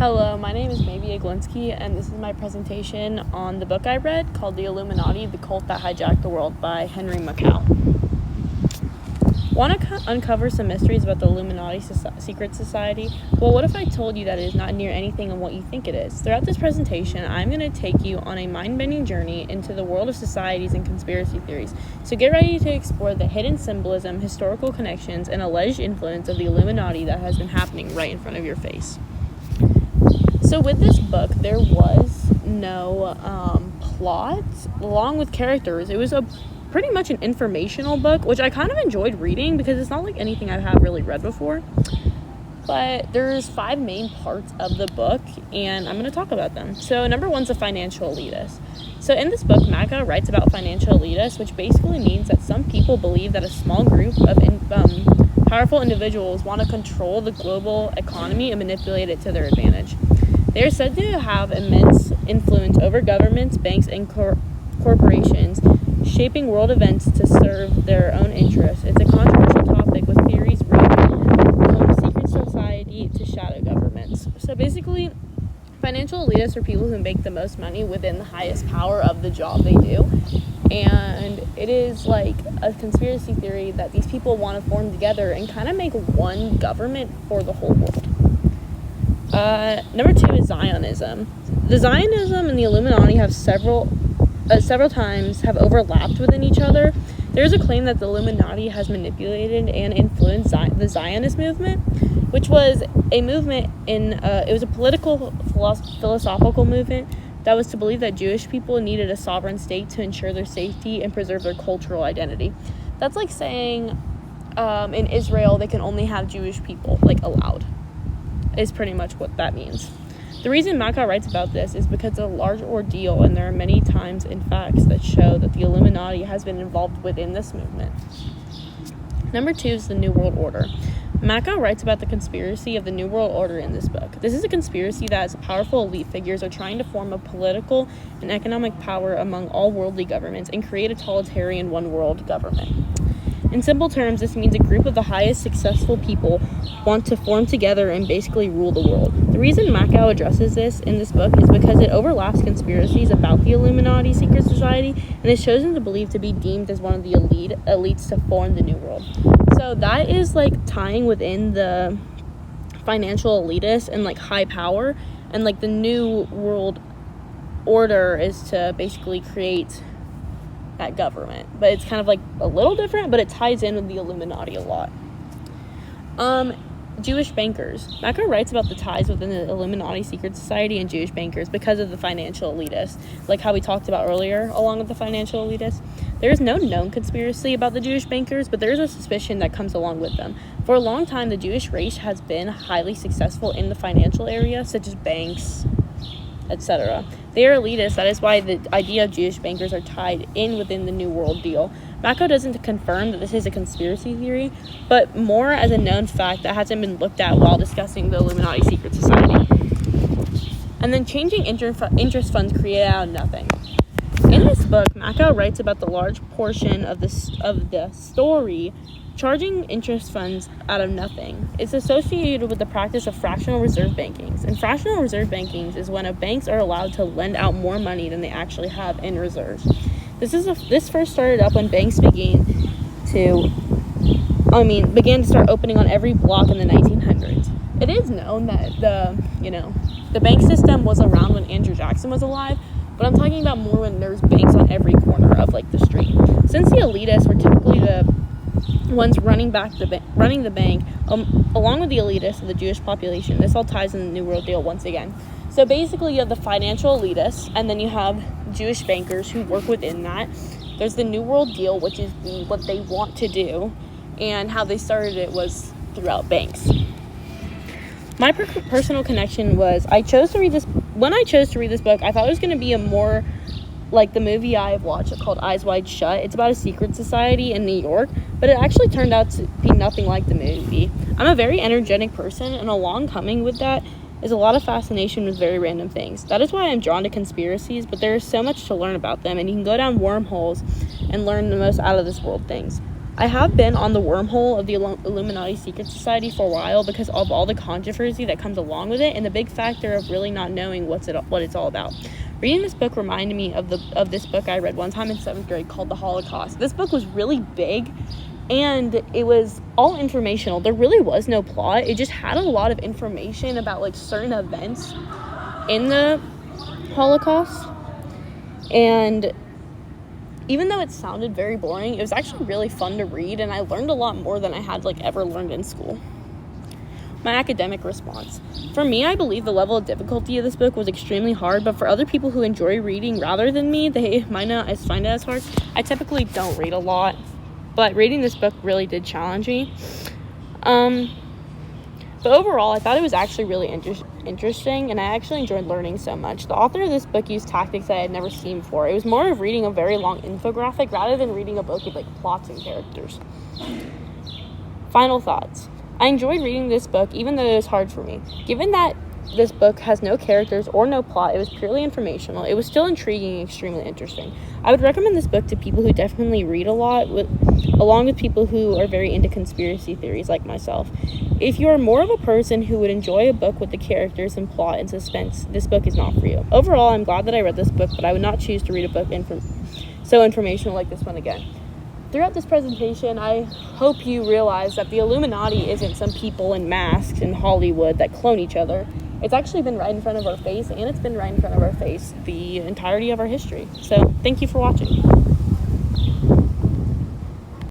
Hello, my name is Maybe Aglinski, and this is my presentation on the book I read called The Illuminati, The Cult That Hijacked the World by Henry Makow. Want to uncover some mysteries about the Illuminati secret society? Well, what if I told you that it is not near anything of what you think it is? Throughout this presentation, I'm going to take you on a mind-bending journey into the world of societies and conspiracy theories. So get ready to explore the hidden symbolism, historical connections, and alleged influence of the Illuminati that has been happening right in front of your face. So with this book, there was no plot along with characters. It was pretty much an informational book, which I kind of enjoyed reading because it's not like anything I have really read before. But there's 5 main parts of the book, and I'm going to talk about them. So number 1's a financial elitist. So in this book, Makow writes about financial elitists, which basically means that some people believe that a small group of powerful individuals want to control the global economy and manipulate it to their advantage. They are said to have immense influence over governments, banks, and corporations, shaping world events to serve their own interests. It's a controversial topic with theories ranging from secret society to shadow governments. So basically, financial elitists are people who make the most money within the highest power of the job they do. And it is like a conspiracy theory that these people want to form together and kind of make one government for the whole world. Number 2 is Zionism. The Zionism and the Illuminati have several times have overlapped within each other. There's a claim that the Illuminati has manipulated and influenced the Zionist movement, which was a movement it was a political philosophical movement that was to believe that Jewish people needed a sovereign state to ensure their safety and preserve their cultural identity. That's like saying in Israel they can only have Jewish people allowed, is pretty much what that means. The reason Makow writes about this is because it's a large ordeal, and there are many times and facts that show that the Illuminati has been involved within this movement. Number 2 is the New World Order. Makow writes about the conspiracy of the New World Order in this book. This is a conspiracy that powerful elite figures are trying to form a political and economic power among all worldly governments and create a totalitarian one-world government. In simple terms, this means a group of the highest successful people want to form together and basically rule the world. The reason Makow addresses this in this book is because it overlaps conspiracies about the Illuminati secret society and is chosen to believe to be deemed as one of the elites to form the new world. So that is tying within the financial elitists and high power, and the new world order is to basically create that government, but it's kind of a little different, but it ties in with the Illuminati a lot. Jewish bankers. Makow writes about the ties within the Illuminati secret society and Jewish bankers because of the financial elitists, like how we talked about earlier, along with the financial elitists. There is no known conspiracy about the Jewish bankers, but there is a suspicion that comes along with them. For a long time, the Jewish race has been highly successful in the financial area, such as banks, etc. They are elitists. That is why the idea of Jewish bankers are tied in within the New World deal. Makow doesn't confirm that this is a conspiracy theory, but more as a known fact that hasn't been looked at while discussing the Illuminati secret society. And then changing interest funds created out of nothing. In this book, Makow writes about the large portion of the story charging interest funds out of nothing. It's associated with the practice of fractional reserve bankings. And fractional reserve bankings is when banks are allowed to lend out more money than they actually have in reserves. This first started up when banks began to start opening on every block in the 1900s. It is known that the bank system was around when Andrew Jackson was alive, but I'm talking about more when there's banks on every corner of the street. Since the elitists were typically the ones running the bank, along with the elitists of the Jewish population, this all ties in the New World deal once again. So basically, you have the financial elitists, and then you have Jewish bankers who work within that. There's the New World deal, which is what they want to do, and how they started it was throughout banks. My personal connection was when I chose to read this book, I thought it was going to be a more like the movie I've watched called Eyes Wide Shut. It's about a secret society in New York, but it actually turned out to be nothing like the movie. I'm a very energetic person, and along coming with that is a lot of fascination with very random things. That is why I'm drawn to conspiracies, but there is so much to learn about them, and you can go down wormholes and learn the most out of this world things. I have been on the wormhole of the Illuminati Secret Society for a while because of all the controversy that comes along with it, and the big factor of really not knowing what it's all about. Reading this book reminded me of this book I read one time in 7th grade called The Holocaust. This book was really big, and it was all informational. There really was no plot. It just had a lot of information about like certain events in the Holocaust, and even though it sounded very boring, it was actually really fun to read, and I learned a lot more than I had like ever learned in school. My academic response. For me, I believe the level of difficulty of this book was extremely hard, but for other people who enjoy reading rather than me, they might not find it as hard. I typically don't read a lot, but reading this book really did challenge me. But overall, I thought it was actually really interesting, and I actually enjoyed learning so much. The author of this book used tactics that I had never seen before. It was more of reading a very long infographic rather than reading a book with like plots and characters. Final thoughts. I enjoyed reading this book even though it was hard for me. Given that this book has no characters or no plot, it was purely informational, it was still intriguing and extremely interesting. I would recommend this book to people who definitely read a lot, along with people who are very into conspiracy theories like myself. If you are more of a person who would enjoy a book with the characters and plot and suspense, this book is not for you. Overall, I'm glad that I read this book, but I would not choose to read a book so informational like this one again. Throughout this presentation, I hope you realize that the Illuminati isn't some people in masks in Hollywood that clone each other. It's actually been right in front of our face, and it's been right in front of our face the entirety of our history. So, thank you for watching.